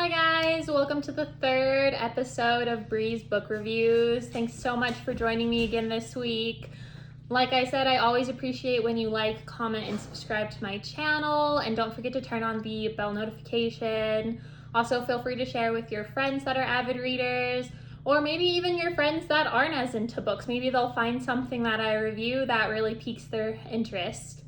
Hi guys, welcome to the third episode of Bree's Book Reviews. Thanks so much for joining me again this week. Like I said, I always appreciate when you like, comment, and subscribe to my channel, and don't forget to turn on the bell notification. Also, feel free to share with your friends that are avid readers, or maybe even your friends that aren't as into books. Maybe they'll find something that I review that really piques their interest.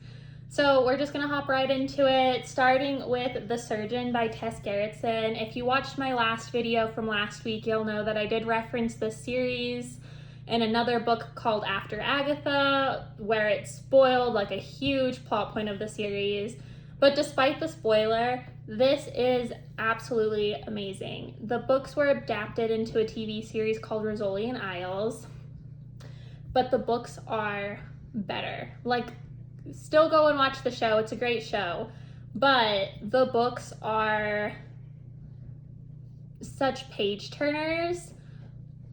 So we're just gonna hop right into it, starting with The Surgeon by Tess Garett. If you watched my last video from last week, you'll know that I did reference this series in another book called After Agatha, where it spoiled like a huge plot point of the series. But despite the spoiler, this is absolutely amazing. The books were adapted into a TV series called Rizzoli and Isles, but the books are better. Still go and watch the show, it's a great show, but the books are such page turners.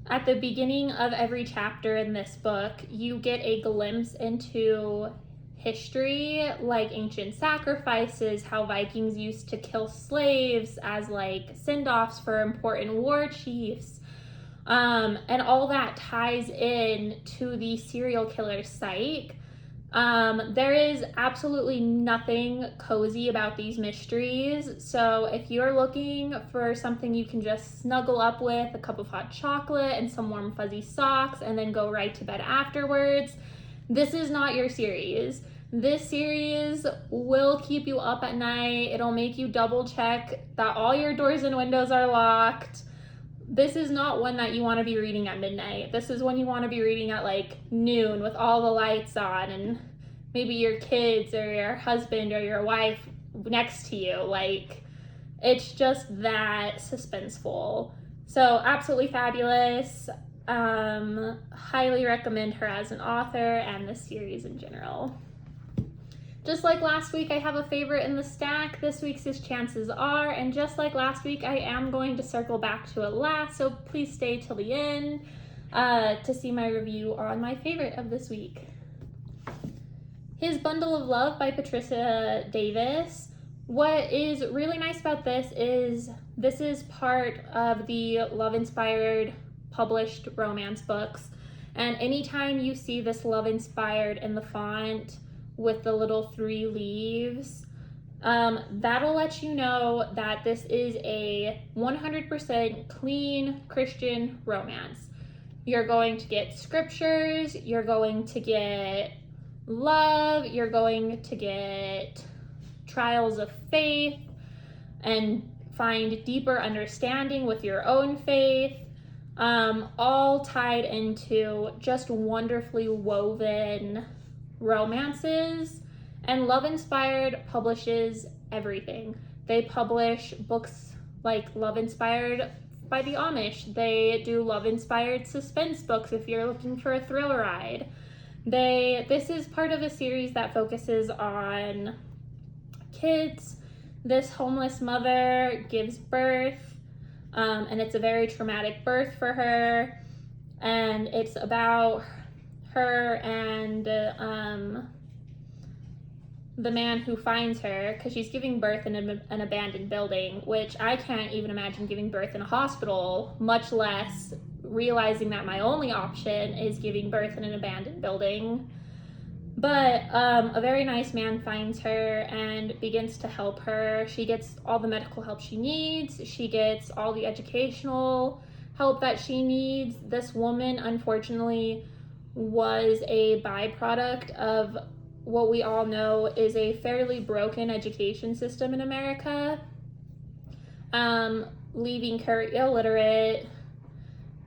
At the beginning of every chapter in this book, you get a glimpse into history, like ancient sacrifices, how Vikings used to kill slaves as send-offs for important war chiefs, and all that ties in to the serial killer Psyche. There is absolutely nothing cozy about these mysteries, so if you're looking for something you can just snuggle up with, a cup of hot chocolate and some warm fuzzy socks, and then go right to bed afterwards, this is not your series. This series will keep you up at night. It'll make you double check that all your doors and windows are locked. This is not one that you want to be reading at midnight. This is one you want to be reading at noon with all the lights on and maybe your kids or your husband or your wife next to you. It's just that suspenseful. So absolutely fabulous. Highly recommend her as an author and the series in general. Just like last week, I have a favorite in the stack. This week's is Chances Are, and just like last week, I am going to circle back to it last, so please stay till the end to see my review on my favorite of this week. His Bundle of Love by Patricia Davis. What is really nice about this is part of the love-inspired published romance books, and anytime you see this love-inspired in the font with the little 3 leaves, that'll let you know that this is a 100% clean Christian romance. You're going to get scriptures, you're going to get love, you're going to get trials of faith and find deeper understanding with your own faith, all tied into just wonderfully woven romances. And Love Inspired publishes everything. They publish books like Love Inspired by the Amish. They do Love Inspired suspense books if you're looking for a thrill ride. This is part of a series that focuses on kids. This homeless mother gives birth, and it's a very traumatic birth for her, and it's about her and the man who finds her, because she's giving birth in an abandoned building, which I can't even imagine giving birth in a hospital, much less realizing that my only option is giving birth in an abandoned building. But a very nice man finds her and begins to help her. She gets all the medical help she needs. She gets all the educational help that she needs. This woman, unfortunately, was a byproduct of what we all know is a fairly broken education system in America, leaving her illiterate,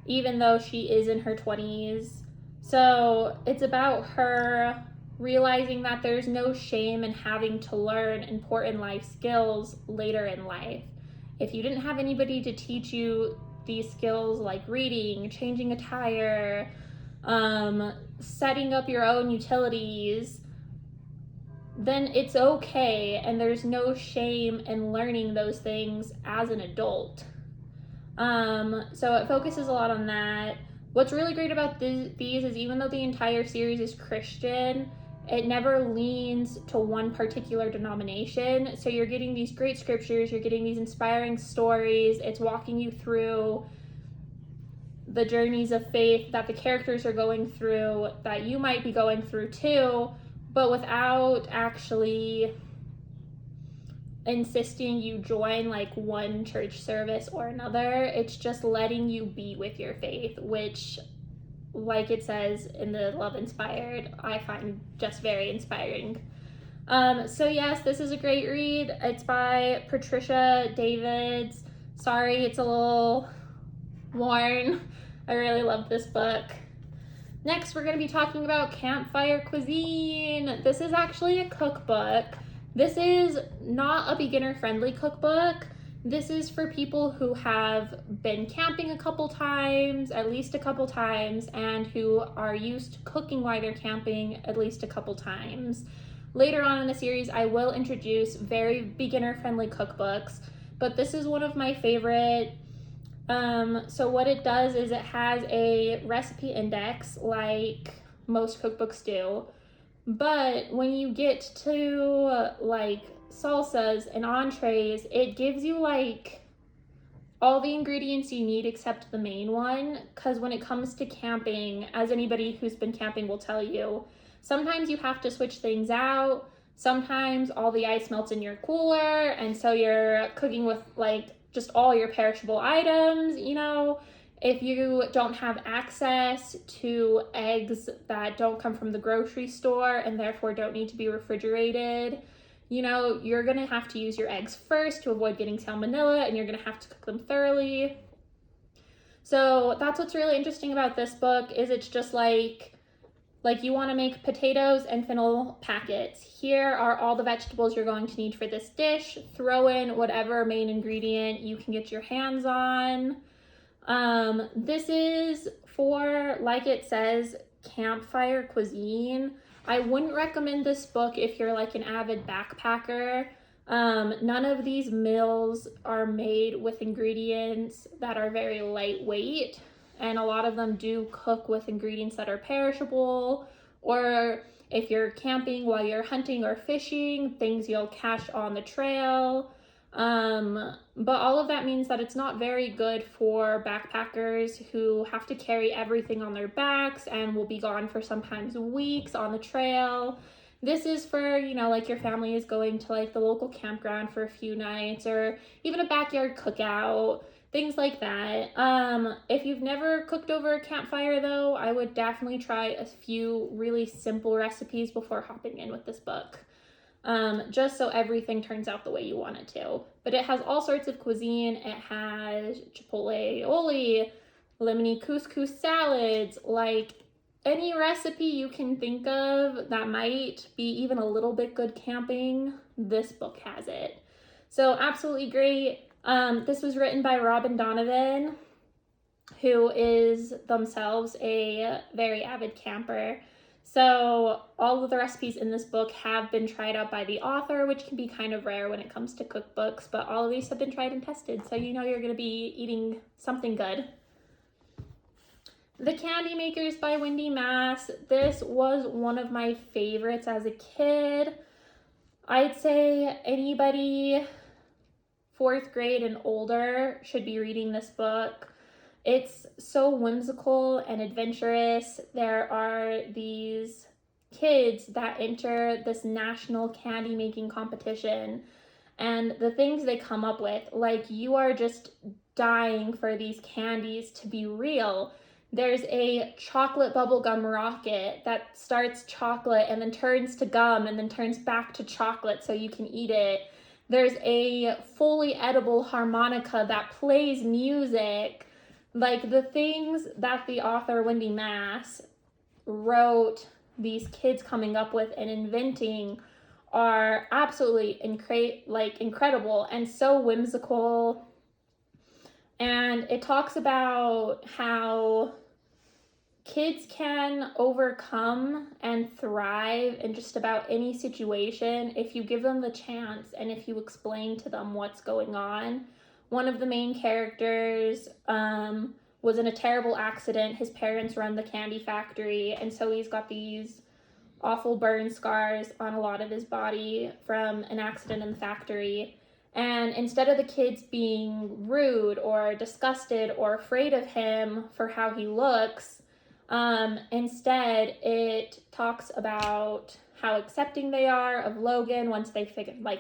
even though she is in her 20s. So it's about her realizing that there's no shame in having to learn important life skills later in life. If you didn't have anybody to teach you these skills like reading, changing a tire, setting up your own utilities, then it's okay, and there's no shame in learning those things as an adult. So it focuses a lot on that. What's really great about these is even though the entire series is Christian, it never leans to one particular denomination. So you're getting these great scriptures, you're getting these inspiring stories, it's walking you through the journeys of faith that the characters are going through, that you might be going through too, but without actually insisting you join like one church service or another. It's just letting you be with your faith, which, like it says in the Love Inspired, I find just very inspiring. So yes, this is a great read. It's by Patricia Davids. Sorry, it's a little worn. I really love this book. Next, we're going to be talking about Campfire Cuisine. This is actually a cookbook. This is not a beginner-friendly cookbook. This is for people who have been camping a couple times, at least a couple times, and who are used to cooking while they're camping at least a couple times. Later on in the series, I will introduce very beginner-friendly cookbooks, but this is one of my favorite. So what it does is it has a recipe index like most cookbooks do, but when you get to like salsas and entrees, it gives you like all the ingredients you need except the main one, because when it comes to camping, as anybody who's been camping will tell you, sometimes you have to switch things out. Sometimes all the ice melts in your cooler, and so you're cooking with like just all your perishable items. You know, if you don't have access to eggs that don't come from the grocery store and therefore don't need to be refrigerated, you know, you're gonna have to use your eggs first to avoid getting salmonella, and you're gonna have to cook them thoroughly. So that's what's really interesting about this book, is it's just like you want to make potatoes and fennel packets. Here are all the vegetables you're going to need for this dish. Throw in whatever main ingredient you can get your hands on. This is for, like it says, campfire cuisine. I wouldn't recommend this book if you're like an avid backpacker. None of these meals are made with ingredients that are very lightweight, and a lot of them do cook with ingredients that are perishable, or if you're camping while you're hunting or fishing, things you'll catch on the trail. But all of that means that it's not very good for backpackers who have to carry everything on their backs and will be gone for sometimes weeks on the trail. This is for, you know, like your family is going to like the local campground for a few nights, or even a backyard cookout, things like that. If you've never cooked over a campfire though, I would definitely try a few really simple recipes before hopping in with this book. Just so everything turns out the way you want it to. But it has all sorts of cuisine. It has chipotle aioli, lemony couscous salads, like any recipe you can think of that might be even a little bit good camping, this book has it. So absolutely great. This was written by Robin Donovan, who is themselves a very avid camper. So all of the recipes in this book have been tried out by the author, which can be kind of rare when it comes to cookbooks, but all of these have been tried and tested, so you know you're going to be eating something good. The Candy Makers by Wendy Mass. This was one of my favorites as a kid. I'd say anybody 4th grade and older should be reading this book. It's so whimsical and adventurous. There are these kids that enter this national candy making competition, and the things they come up with, like, you are just dying for these candies to be real. There's a chocolate bubblegum rocket that starts chocolate and then turns to gum and then turns back to chocolate so you can eat it. There's a fully edible harmonica that plays music. Like, the things that the author Wendy Mass wrote these kids coming up with and inventing are absolutely incredible and so whimsical. And it talks about how kids can overcome and thrive in just about any situation if you give them the chance and if you explain to them what's going on. One of the main characters was in a terrible accident. His parents run the candy factory, and so he's got these awful burn scars on a lot of his body from an accident in the factory. And instead of the kids being rude or disgusted or afraid of him for how he looks, instead it talks about how accepting they are of Logan once they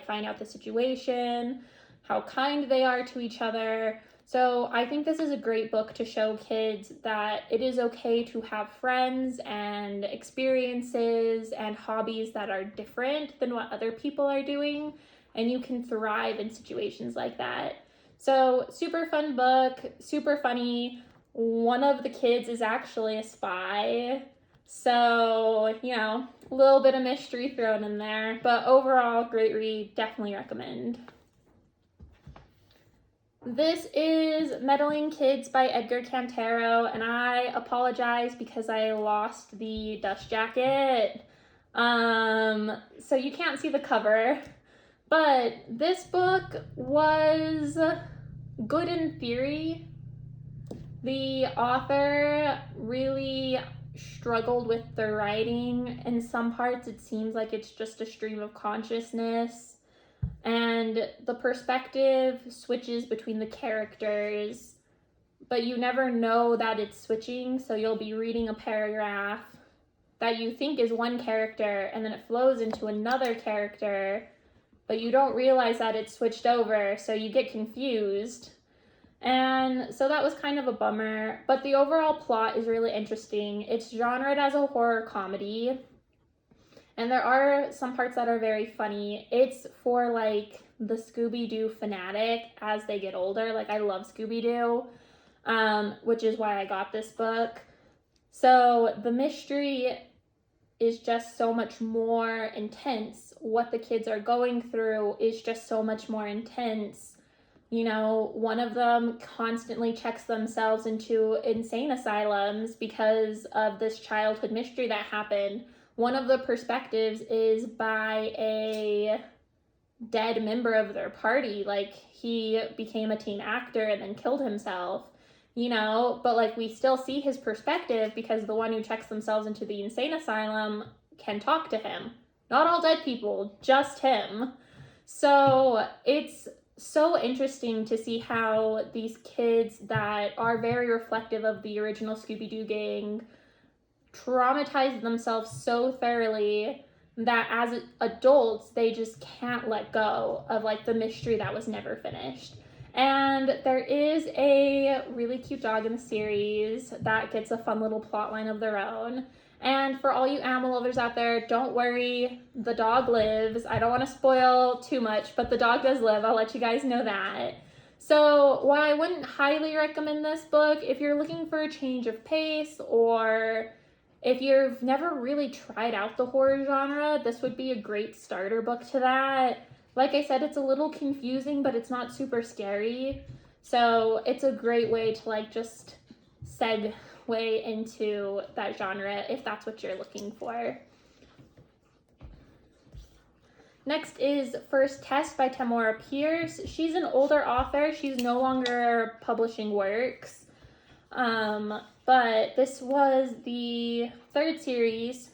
find out the situation, how kind they are to each other. So I think this is a great book to show kids that it is okay to have friends and experiences and hobbies that are different than what other people are doing, and you can thrive in situations like that. So super fun book, super funny. One of the kids is actually a spy. So, a little bit of mystery thrown in there. But overall, great read. Definitely recommend. This is Meddling Kids by Edgar Cantero, and I apologize because I lost the dust jacket. So you can't see the cover. But this book was good in theory. The author really struggled with the writing. In some parts, it seems like it's just a stream of consciousness. And the perspective switches between the characters, but you never know that it's switching. So you'll be reading a paragraph that you think is one character, and then it flows into another character, but you don't realize that it's switched over, so you get confused. And so that was kind of a bummer, but the overall plot is really interesting. It's genred as a horror comedy, and there are some parts that are very funny. It's for the Scooby-Doo fanatic as they get older. I love Scooby-Doo, which is why I got this book. So the mystery is just so much more intense. What the kids are going through is just so much more intense. One of them constantly checks themselves into insane asylums because of this childhood mystery that happened. One of the perspectives is by a dead member of their party. He became a teen actor and then killed himself, but we still see his perspective because the one who checks themselves into the insane asylum can talk to him. Not all dead people, just him. So it's so interesting to see how these kids that are very reflective of the original Scooby-Doo gang traumatize themselves so thoroughly that as adults, they just can't let go of the mystery that was never finished. And there is a really cute dog in the series that gets a fun little plot line of their own. And for all you animal lovers out there, don't worry, the dog lives. I don't want to spoil too much, but the dog does live. I'll let you guys know that. So while I wouldn't highly recommend this book, if you're looking for a change of pace, or if you've never really tried out the horror genre, this would be a great starter book to that. Like I said, it's a little confusing, but it's not super scary. So it's a great way to just segue into that genre if that's what you're looking for. Next is First Tess by Tamora Pierce. She's an older author. She's no longer publishing works. But this was the third series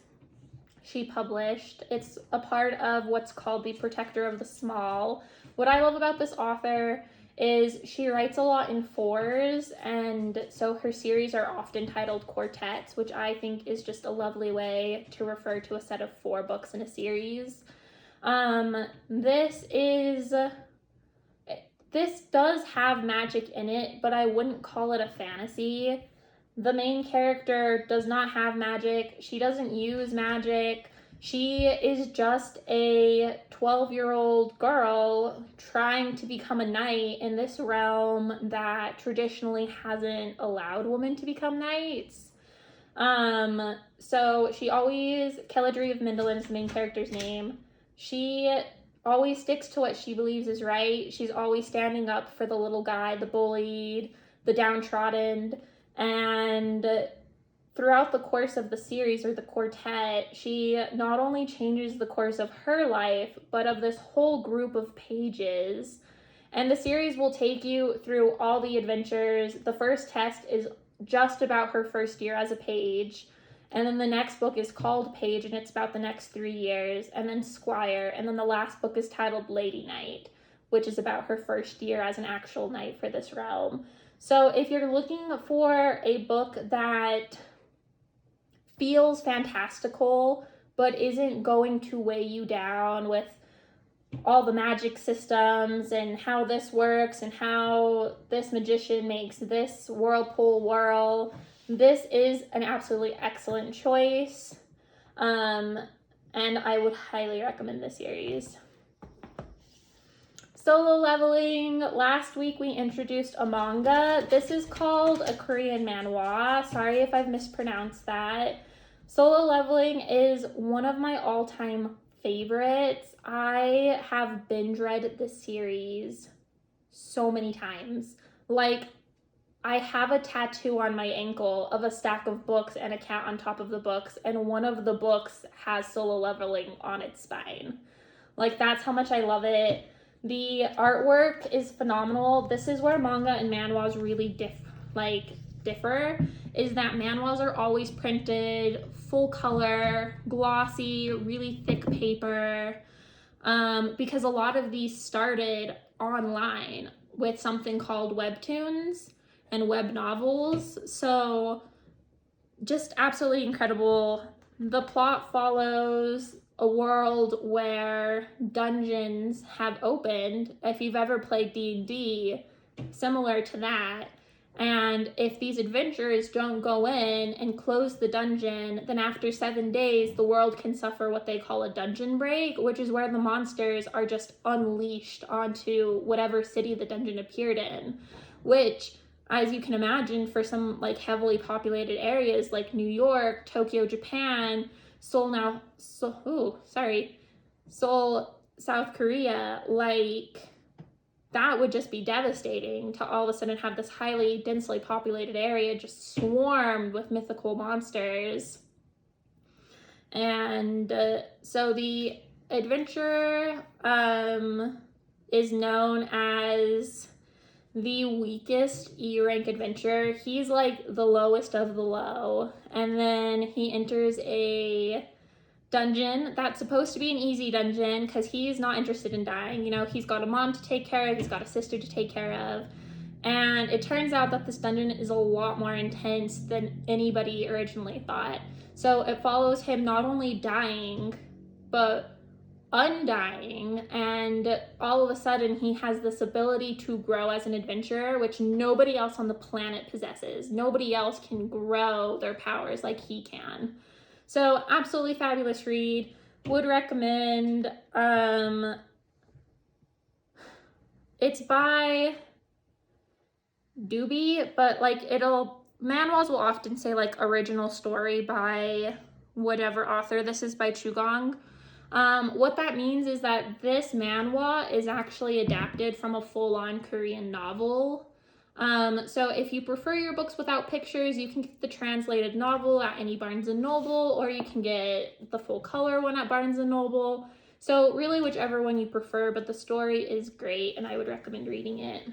she published. It's a part of what's called the Protector of the Small. What I love about this author is she writes a lot in fours, and so her series are often titled quartets, which I think is just a lovely way to refer to a set of 4 books in a series. This does have magic in it, but I wouldn't call it a fantasy. The main character does not have magic. She doesn't use magic. She is just a 12-year-old girl trying to become a knight in this realm that traditionally hasn't allowed women to become knights. So she always, Kelladry of Mindolin is the main character's name. She always sticks to what she believes is right. She's always standing up for the little guy, the bullied, the downtrodden, and throughout the course of the series, or the quartet, she not only changes the course of her life, but of this whole group of pages. And the series will take you through all the adventures. The first test is just about her first year as a page. And then the next book is called Page, and it's about the next 3 years. And then Squire. And then the last book is titled Lady Knight, which is about her first year as an actual knight for this realm. So if you're looking for a book that feels fantastical, but isn't going to weigh you down with all the magic systems and how this works and how this magician makes this whirlpool whirl, this is an absolutely excellent choice. And I would highly recommend this series. Solo Leveling. Last week we introduced a manga. This is called a Korean manhwa. Sorry if I've mispronounced that. Solo Leveling is one of my all-time favorites. I have binge read this series so many times. Like, I have a tattoo on my ankle of a stack of books and a cat on top of the books, and one of the books has Solo Leveling on its spine. Like, that's how much I love it. The artwork is phenomenal. This is where manga and manhwas really differ, is that manhwas are always printed full color, glossy, really thick paper, because a lot of these started online with something called webtoons and web novels. So just absolutely incredible. The plot follows a world where dungeons have opened. If you've ever played D&D, similar to that. And if these adventurers don't go in and close the dungeon, then after 7 days, the world can suffer what they call a dungeon break, which is where the monsters are just unleashed onto whatever city the dungeon appeared in, which, as you can imagine, for some like heavily populated areas like New York, Tokyo, Japan, Seoul, South Korea, like, that would just be devastating to all of a sudden have this highly densely populated area just swarmed with mythical monsters. And so the adventurer is known as the weakest E-rank adventurer. He's like the lowest of the low. And then he enters a dungeon that's supposed to be an easy dungeon because he's not interested in dying. You know, he's got a mom to take care of, he's got a sister to take care of. And it turns out that this dungeon is a lot more intense than anybody originally thought. So it follows him not only dying, but undying, and all of a sudden he has this ability to grow as an adventurer, which nobody else on the planet possesses. Nobody else can grow their powers like he can. So absolutely fabulous read. Would recommend. It's by Doobie, but like manhwas will often say like original story by whatever author. This is by Chugong. What that means is that this manhwa is actually adapted from a full-on Korean novel. So if you prefer your books without pictures, you can get the translated novel at any Barnes & Noble, or you can get the full color one at Barnes & Noble. So really whichever one you prefer, but the story is great and I would recommend reading it.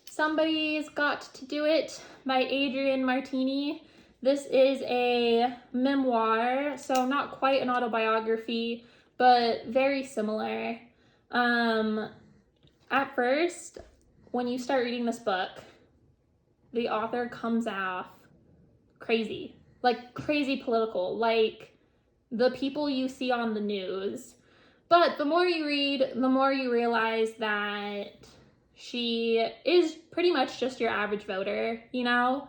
Somebody's Got to Do It by Adrienne Martini. This is a memoir, so not quite an autobiography, but very similar. At first, when you start reading this book, the author comes off crazy, like crazy political, like the people you see on the news. But the more you read, the more you realize that she is pretty much just your average voter, you know?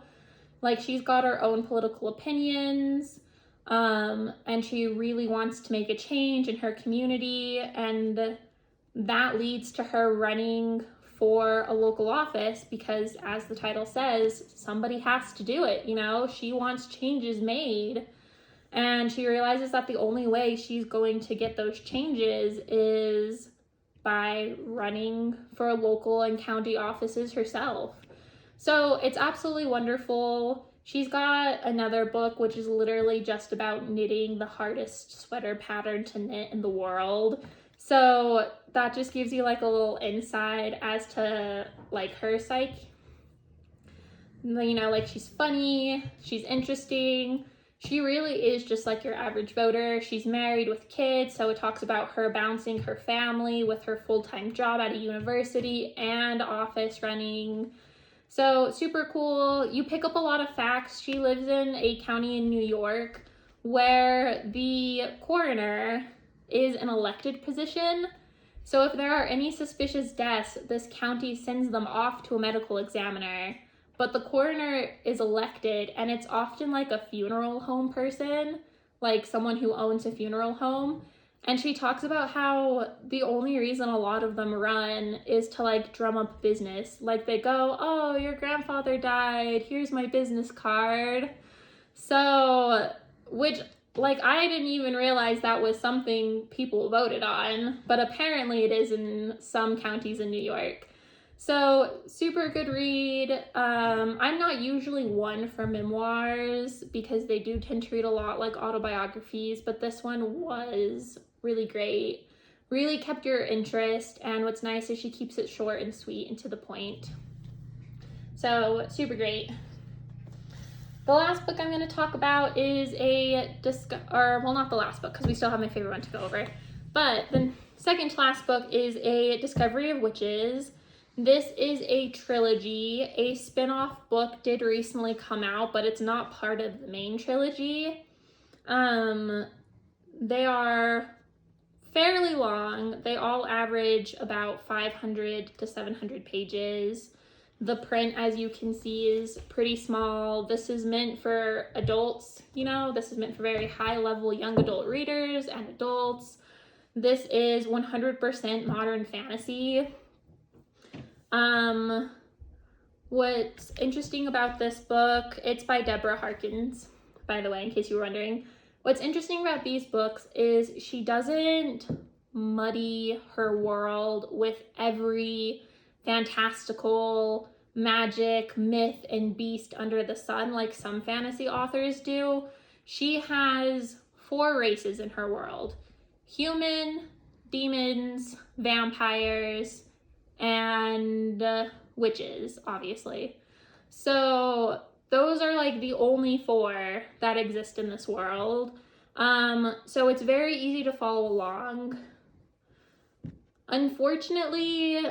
Like, she's got her own political opinions, and she really wants to make a change in her community, and that leads to her running for a local office because, as the title says, somebody has to do it, you know? She wants changes made, and she realizes that the only way she's going to get those changes is by running for local and county offices herself. So it's absolutely wonderful. She's got another book which is literally just about knitting the hardest sweater pattern to knit in the world. So that just gives you like a little insight as to like her psyche. You know, like she's funny, she's interesting. She really is just like your average voter. She's married with kids, so it talks about her balancing her family with her full-time job at a university and office running. So super cool. You pick up a lot of facts. She lives in a county in New York where the coroner is an elected position. So if there are any suspicious deaths, this county sends them off to a medical examiner. But the coroner is elected, and it's often like a funeral home person, like someone who owns a funeral home. And she talks about how the only reason a lot of them run is to like drum up business. Like they go, oh, your grandfather died, here's my business card. So, which like I didn't even realize that was something people voted on, but apparently it is in some counties in New York. So super good read. I'm not usually one for memoirs because they do tend to read a lot like autobiographies, but this one was really great. Really kept your interest, and what's nice is she keeps it short and sweet and to the point. So super great. The last book I'm going to talk about is not the last book because we still have my favorite one to go over, but the second to last book is A Discovery of Witches. This is a trilogy. A spin-off book did recently come out, but it's not part of the main trilogy. They are fairly long. They all average about 500 to 700 pages. The print, as you can see, is pretty small. This is meant for adults, you know, this is meant for very high-level young adult readers and adults. This is 100% modern fantasy. What's interesting about this book, it's by Deborah Harkins, by the way, in case you were wondering. What's interesting about these books is she doesn't muddy her world with every fantastical magic, myth, and beast under the sun like some fantasy authors do. She has 4 races in her world: human, demons, vampires, and witches, obviously. So those are like the only 4 that exist in this world. So it's very easy to follow along. Unfortunately,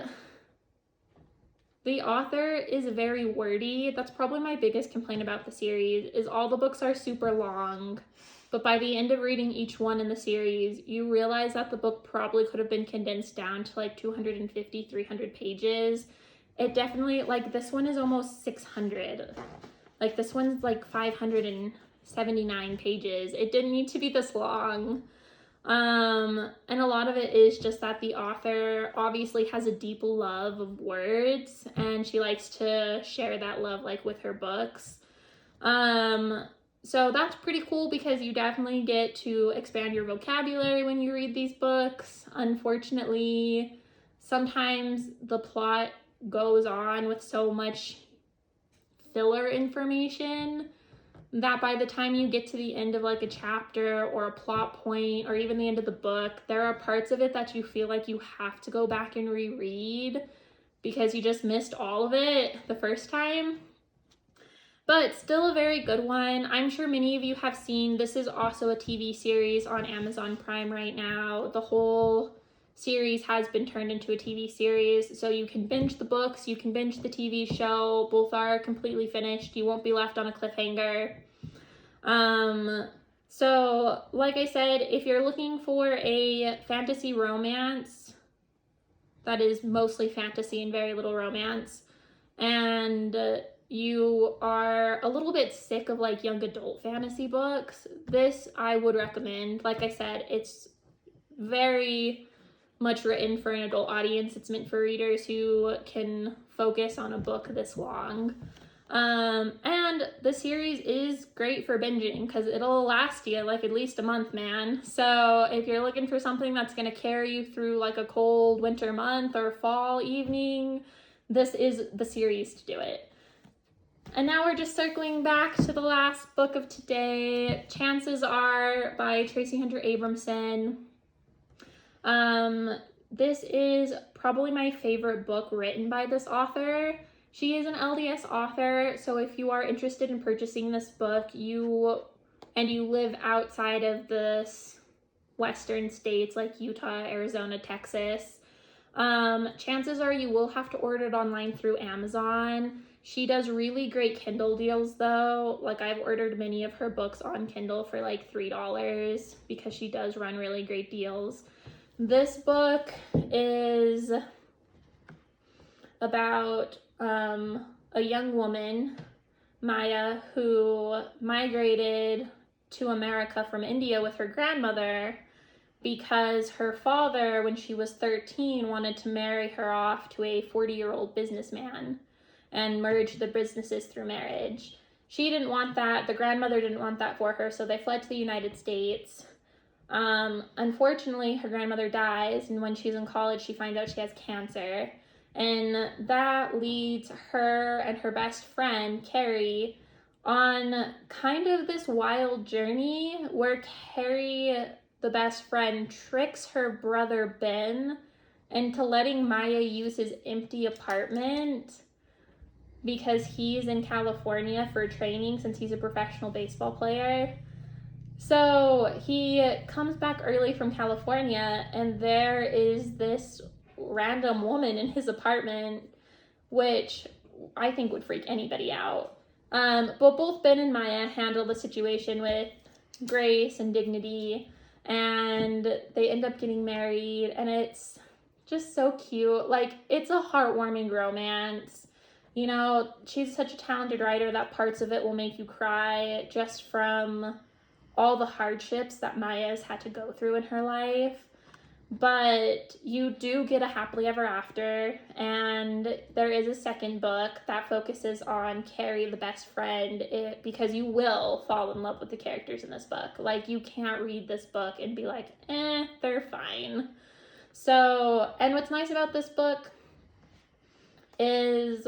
the author is very wordy. That's probably my biggest complaint about the series, is all the books are super long. But by the end of reading each one in the series, you realize that the book probably could have been condensed down to like 250, 300 pages. It definitely, like this one is almost 600. Like this one's like 579 pages. It didn't need to be this long. And a lot of it is just that the author obviously has a deep love of words, and she likes to share that love like with her books. So that's pretty cool because you definitely get to expand your vocabulary when you read these books. Unfortunately, sometimes the plot goes on with so much filler information that by the time you get to the end of like a chapter or a plot point or even the end of the book, there are parts of it that you feel like you have to go back and reread because you just missed all of it the first time. But still a very good one. I'm sure many of you have seen, this is also a TV series on Amazon Prime right now. The whole series has been turned into a TV series, so you can binge the books, you can binge the TV show. Both are completely finished. You won't be left on a cliffhanger. So like I said, if you're looking for a fantasy romance that is mostly fantasy and very little romance, and you are a little bit sick of like young adult fantasy books, this I would recommend. Like I said, it's very much written for an adult audience. It's meant for readers who can focus on a book this long. And the series is great for binging because it'll last you like at least a month, man. So if you're looking for something that's going to carry you through like a cold winter month or fall evening, this is the series to do it. And now we're just circling back to the last book of today, Chances Are by Tracy Hunter Abramson. This is probably my favorite book written by this author. She is an LDS author, so if you are interested in purchasing this book, you live outside of this western states like Utah, Arizona, Texas, chances are you will have to order it online through Amazon. She does really great Kindle deals though. Like, I've ordered many of her books on Kindle for like $3 because she does run really great deals. This book is about a young woman, Maya, who migrated to America from India with her grandmother because her father, when she was 13, wanted to marry her off to a 40-year-old businessman and merge the businesses through marriage. She didn't want that. The grandmother didn't want that for her, so they fled to the United States. Unfortunately, her grandmother dies, and when she's in college, she finds out she has cancer. And that leads her and her best friend, Carrie, on kind of this wild journey where Carrie, the best friend, tricks her brother Ben into letting Maya use his empty apartment because he's in California for training since he's a professional baseball player. So he comes back early from California, and there is this random woman in his apartment, which I think would freak anybody out. But both Ben and Maya handle the situation with grace and dignity, and they end up getting married, and it's just so cute. Like, it's a heartwarming romance. You know, she's such a talented writer that parts of it will make you cry just from all the hardships that Maya's had to go through in her life. But you do get a happily ever after, and there is a second book that focuses on Carrie, the best friend, because you will fall in love with the characters in this book. Like, you can't read this book and be like, they're fine. So, and what's nice about this book is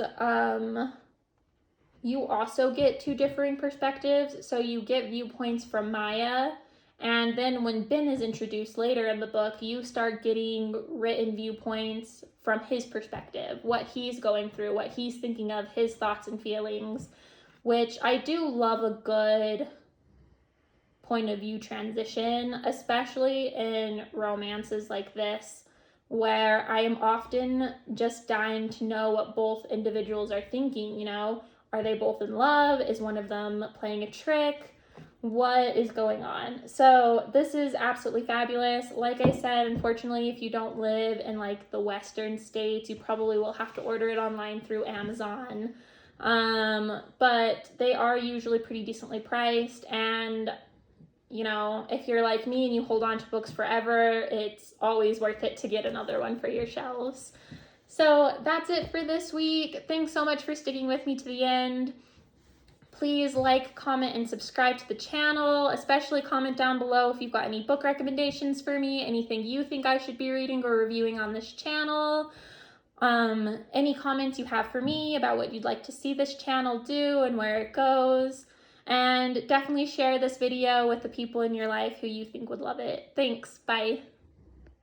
you also get two differing perspectives. So you get viewpoints from Maya, and then when Ben is introduced later in the book, you start getting written viewpoints from his perspective, what he's going through, what he's thinking of, his thoughts and feelings, which I do love a good point of view transition, especially in romances like this, where I am often just dying to know what both individuals are thinking. You know, are they both in love? Is one of them playing a trick? What is going on? So this is absolutely fabulous. Like I said, unfortunately, if you don't live in like the western states, you probably will have to order it online through Amazon. But they are usually pretty decently priced, and you know, if you're like me and you hold on to books forever, it's always worth it to get another one for your shelves. So that's it for this week. Thanks so much for sticking with me to the end. Please like, comment, and subscribe to the channel, especially comment down below if you've got any book recommendations for me, anything you think I should be reading or reviewing on this channel, any comments you have for me about what you'd like to see this channel do and where it goes, and definitely share this video with the people in your life who you think would love it. Thanks, bye.